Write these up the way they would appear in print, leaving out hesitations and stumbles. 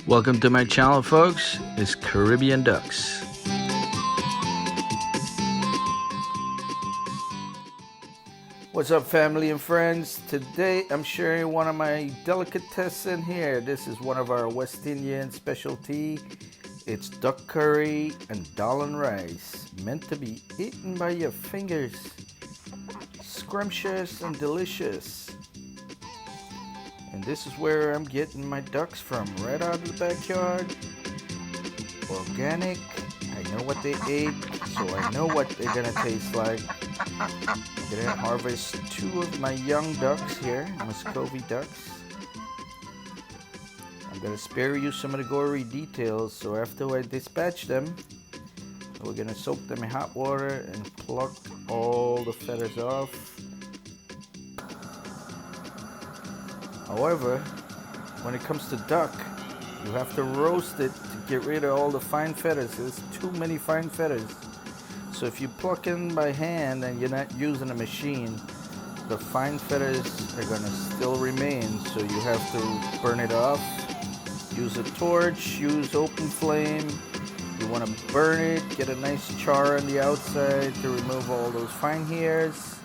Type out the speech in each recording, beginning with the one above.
Welcome to my channel, folks. It's Caribbean Ducks. What's up, family and friends? Today I'm sharing one of my delicatessen here. This is one of our West Indian specialty. It's duck curry and dal and rice, meant to be eaten by your fingers. Scrumptious and delicious. And this is where I'm getting my ducks from, right out of the backyard. Organic. I know what they ate, so I know what they're gonna taste like. I'm gonna harvest 2 of my young ducks here, Muscovy ducks. I'm gonna spare you some of the gory details, so after I dispatch them, we're gonna soak them in hot water and pluck all the feathers off. However, when it comes to duck, you have to roast it to get rid of all the fine feathers. There's too many fine feathers. So if you pluck in by hand and you're not using a machine, the fine feathers are gonna still remain. So you have to burn it off. Use a torch, use open flame. You wanna burn it, get a nice char on the outside to remove all those fine hairs.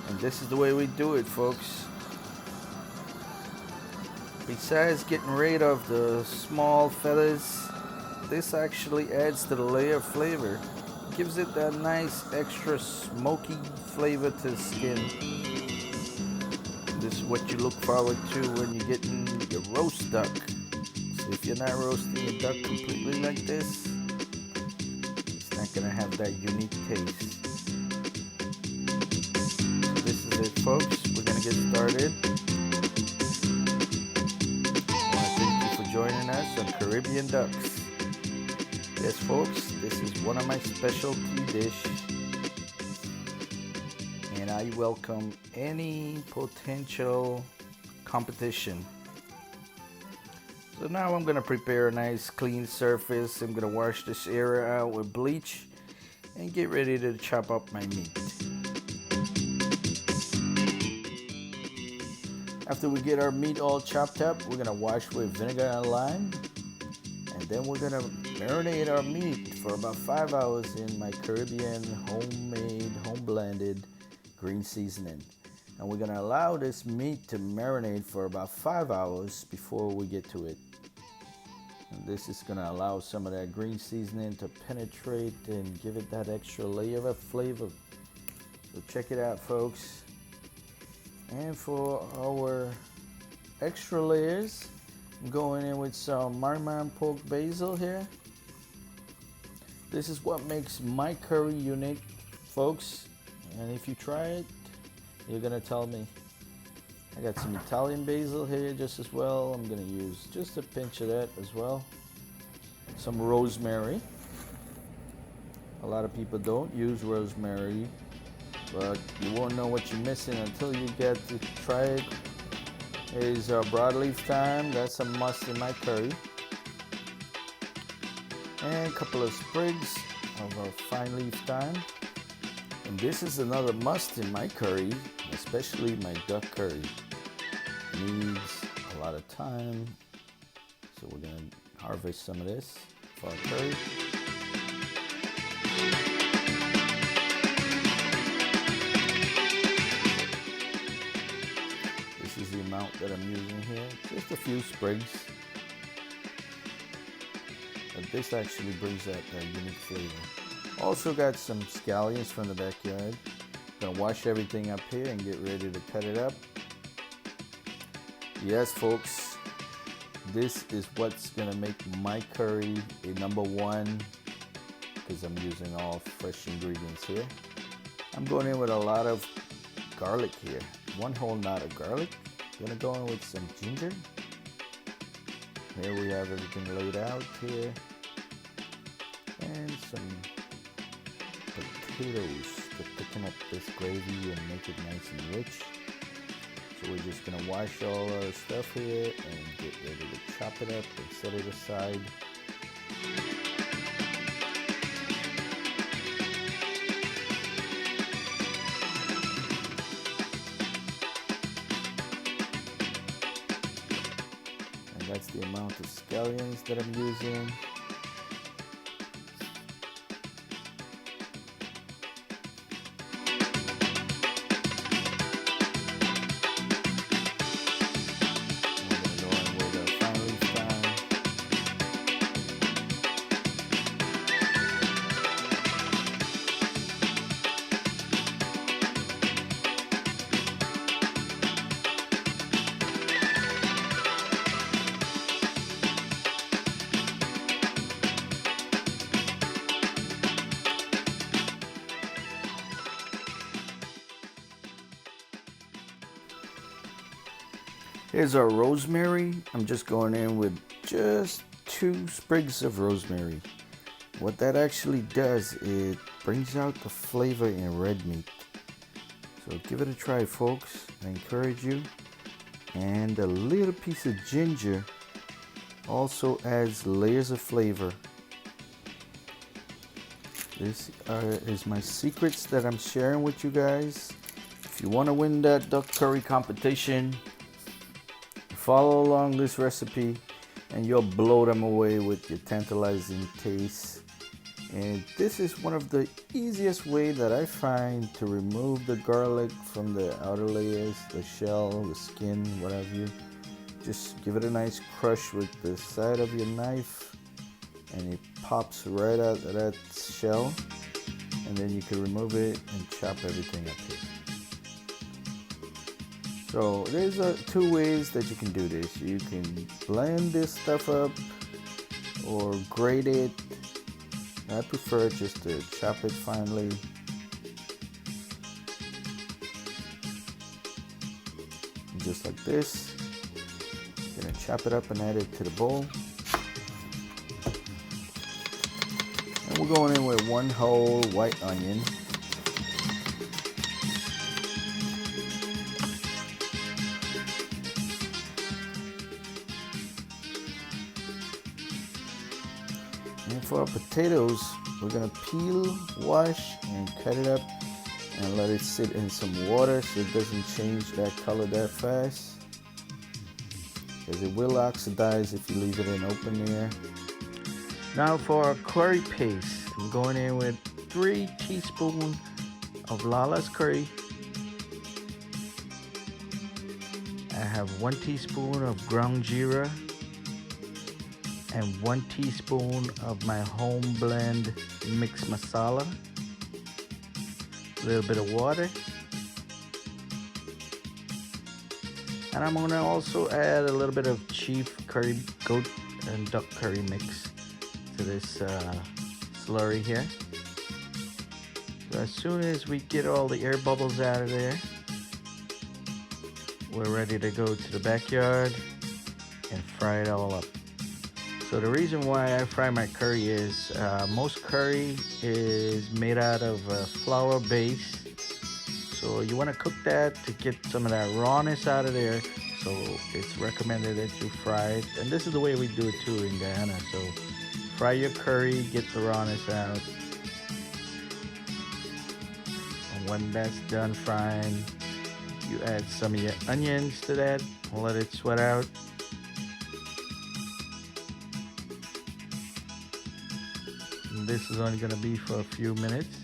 And this is the way we do it, folks. Besides getting rid of the small feathers, this actually adds to the layer of flavor. It gives it that nice extra smoky flavor to the skin. This is what you look forward to when you're getting your roast duck. So if you're not roasting your duck completely like this, it's not gonna have that unique taste. So this is it, folks. We're gonna get started. Joining us on Caribbean Ducks. Yes, folks, this is one of my specialty dish, and I welcome any potential competition. So now I'm gonna prepare a nice clean surface. I'm gonna wash this area out with bleach and get ready to chop up my meat. After we get our meat all chopped up, we're gonna wash with vinegar and lime, and then we're gonna marinate our meat for about 5 hours in my Caribbean homemade, home-blended green seasoning. And we're gonna allow this meat to marinate for about 5 hours before we get to it. And this is gonna allow some of that green seasoning to penetrate and give it that extra layer of flavor. So check it out, folks. And for our extra layers, I'm going in with some Marmon pork basil here. This is what makes my curry unique, folks. And if you try it, you're gonna tell me. I got some Italian basil here just as well. I'm gonna use just a pinch of that as well. Some rosemary. A lot of people don't use rosemary, but you won't know what you're missing until you get to try it. Here's broadleaf thyme, that's a must in my curry. And a couple of sprigs of our fine leaf thyme. And this is another must in my curry, especially my duck curry. Needs a lot of thyme, so we're gonna harvest some of this for our curry. This is the amount that I'm using here, just a few sprigs. But this actually brings out that unique flavor. Also got some scallions from the backyard. Gonna wash everything up here and get ready to cut it up. Yes, folks, this is what's gonna make my curry a #1, because I'm using all fresh ingredients here. I'm going in with a lot of garlic here. 1 whole knot of garlic. Gonna go in with some ginger. Here we have everything laid out here. And some potatoes to thicken up this gravy and make it nice and rich. So we're just gonna wash all our stuff here and get ready to chop it up and set it aside. That's the amount the scallions that I'm using. Here's our rosemary. I'm just going in with just 2 sprigs of rosemary. What that actually does, it brings out the flavor in red meat. So give it a try, folks. I encourage you. And a little piece of ginger also adds layers of flavor. This is my secrets that I'm sharing with you guys. If you want to win that duck curry competition, follow along this recipe and you'll blow them away with your tantalizing taste. And this is one of the easiest way that I find to remove the garlic from the outer layers, the shell, the skin, whatever you. Just give it a nice crush with the side of your knife and it pops right out of that shell, and then you can remove it and chop everything up here. So there's 2 ways that you can do this. You can blend this stuff up or grate it. I prefer just to chop it finely. Just like this. Gonna chop it up and add it to the bowl. And we're going in with 1 whole white onion. And for our potatoes, we're gonna peel, wash, and cut it up and let it sit in some water so it doesn't change that color that fast, because it will oxidize if you leave it in open air. Now for our curry paste, I'm going in with 3 teaspoons of Lala's curry. I have 1 teaspoon of ground jeera and 1 teaspoon of my home blend mixed masala, a little bit of water, and I'm gonna also add a little bit of chief curry, goat and duck curry mix to this slurry here. So as soon as we get all the air bubbles out of there, we're ready to go to the backyard and fry it all up. So the reason why I fry my curry is most curry is made out of a flour base. So you want to cook that to get some of that rawness out of there. So it's recommended that you fry it. And this is the way we do it too in Guyana. So fry your curry, get the rawness out. And when that's done frying, you add some of your onions to that, let it sweat out. And this is only going to be for a few minutes,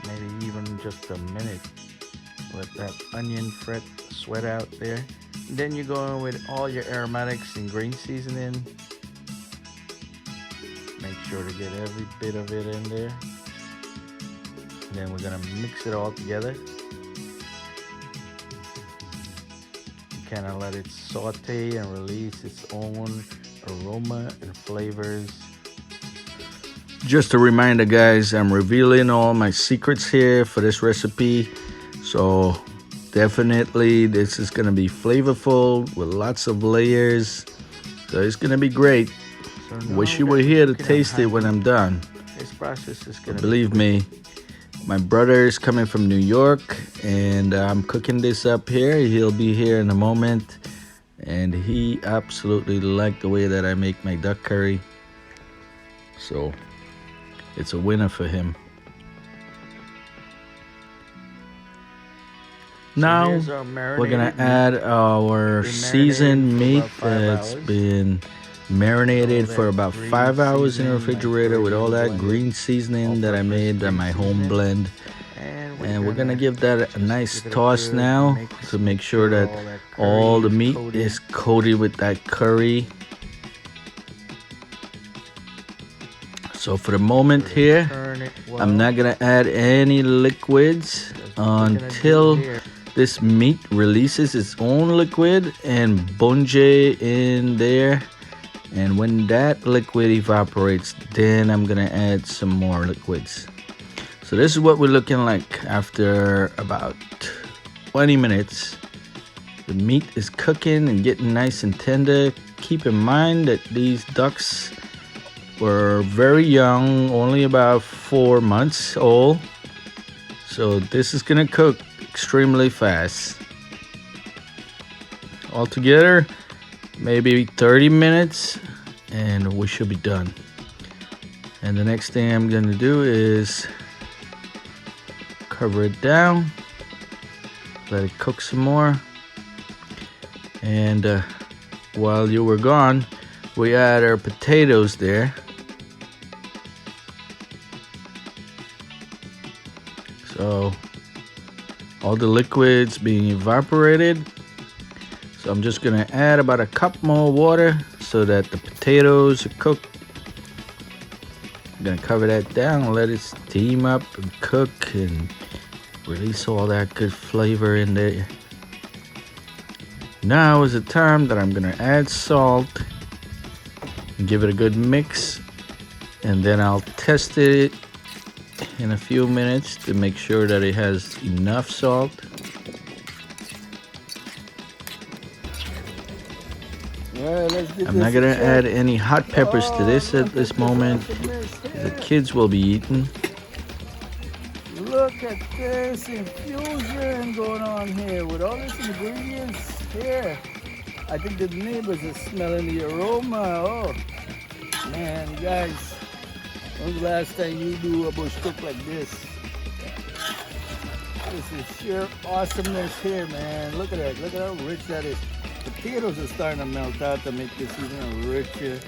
maybe even just a minute. Let that onion sweat out there. And then you go in with all your aromatics and green seasoning. Make sure to get every bit of it in there. And then we're gonna mix it all together. Kind of let it saute and release its own aroma and flavors. Just a reminder, guys, I'm revealing all my secrets here for this recipe. So definitely this is gonna be flavorful with lots of layers. So it's gonna be great. So wish you were here to taste it when I'm done. This process is gonna believe me. My brother is coming from New York and I'm cooking this up here. He'll be here in a moment, and he absolutely liked the way that I make my duck curry. So it's a winner for him. Now here's our we're gonna marinated add our Been seasoned meat marinated for about 5 that's hours. been marinated All for that about green 5 hours in the seasoning, my refrigerator with all Caribbean that blended green seasoning that I all-purpose made on green my home seasoning. blend. And We're gonna give that a just nice give it a toss good now mix, to make make sure that all that all curry the meat coated. is coated with that curry. So for the moment here, I'm not gonna add any liquids until this meat releases its own liquid and bunje in there. And when that liquid evaporates, then I'm gonna add some more liquids. So this is what we're looking like after about 20 minutes. The meat is cooking and getting nice and tender. Keep in mind that these ducks were very young, only about 4 months old. So this is gonna cook extremely fast. Altogether, maybe 30 minutes and we should be done. And the next thing I'm gonna do is cover it down, let it cook some more. And while you were gone, we add our potatoes there. So all the liquids being evaporated. So I'm just gonna add about a cup more water so that the potatoes are cooked. I'm gonna cover that down and let it steam up and cook and release all that good flavor in there. Now is the time that I'm gonna add salt and give it a good mix, and then I'll test it in a few minutes to make sure that it has enough salt. I'm not gonna add any hot peppers to this at this moment. The kids will be eating. Look at this infusion going on here with all these ingredients here. I think the neighbors are smelling the aroma. Oh, man, guys, when's the last time you do a bush cook like this? This is sheer awesomeness here, man. Look at that. Look at how rich that is. Potatoes are starting to melt out to make this even richer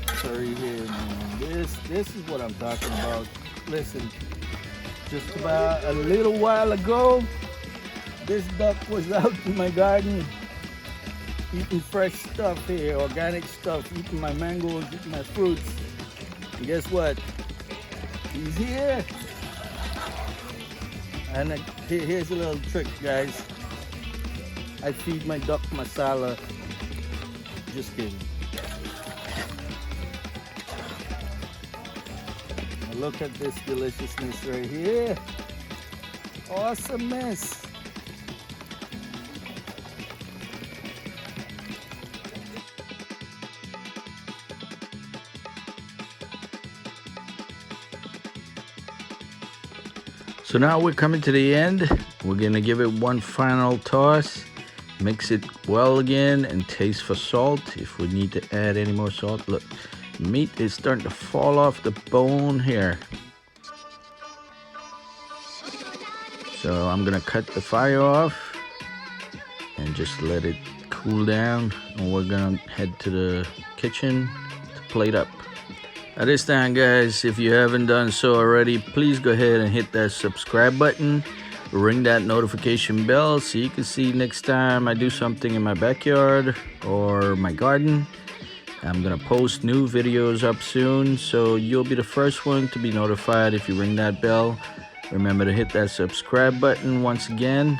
curry here, man. This is what I'm talking about. Listen, just about a little while ago, this duck was out in my garden eating fresh stuff here, organic stuff, eating my mangoes, eating my fruits. And guess what? He's here. And here's a little trick, guys. I feed my duck masala. Just kidding. Look at this deliciousness right here. Awesomeness. So now we're coming to the end. We're gonna give it one final toss, mix it well again, and taste for salt if we need to add any more salt. Look, meat is starting to fall off the bone here. So I'm gonna cut the fire off and just let it cool down, and we're gonna head to the kitchen to plate up. At this time, guys, if you haven't done so already, please go ahead and hit that subscribe button, ring that notification bell so you can see next time I do something in my backyard or my garden. I'm gonna post new videos up soon, so you'll be the first one to be notified if you ring that bell. Remember to hit that subscribe button once again,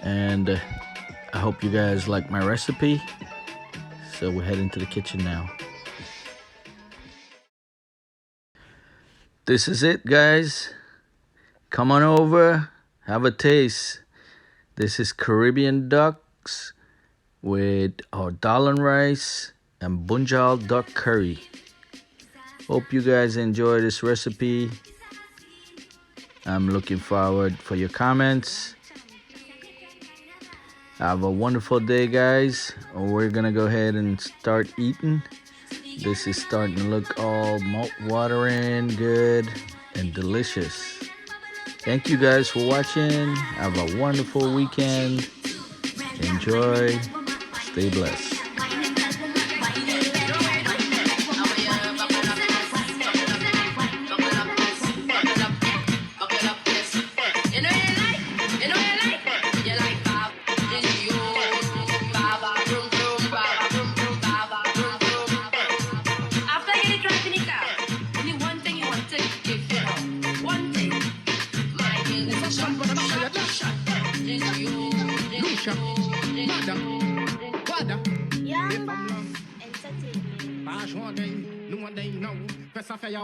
and I hope you guys like my recipe. So we're heading to the kitchen now. This is it, guys. Come on over, have a taste. This is Caribbean ducks with our dal and rice and bunjal duck curry. Hope you guys enjoy this recipe. I'm looking forward for your comments. Have a wonderful day, guys. We're gonna go ahead and start eating. This is starting to look all mouth-watering, good, and delicious. Thank you guys for watching. Have a wonderful weekend. Enjoy. Stay blessed.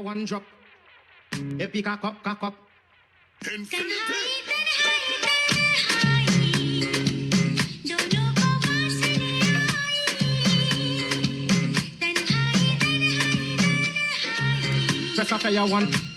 One drop, epic cock up. Press a fire one.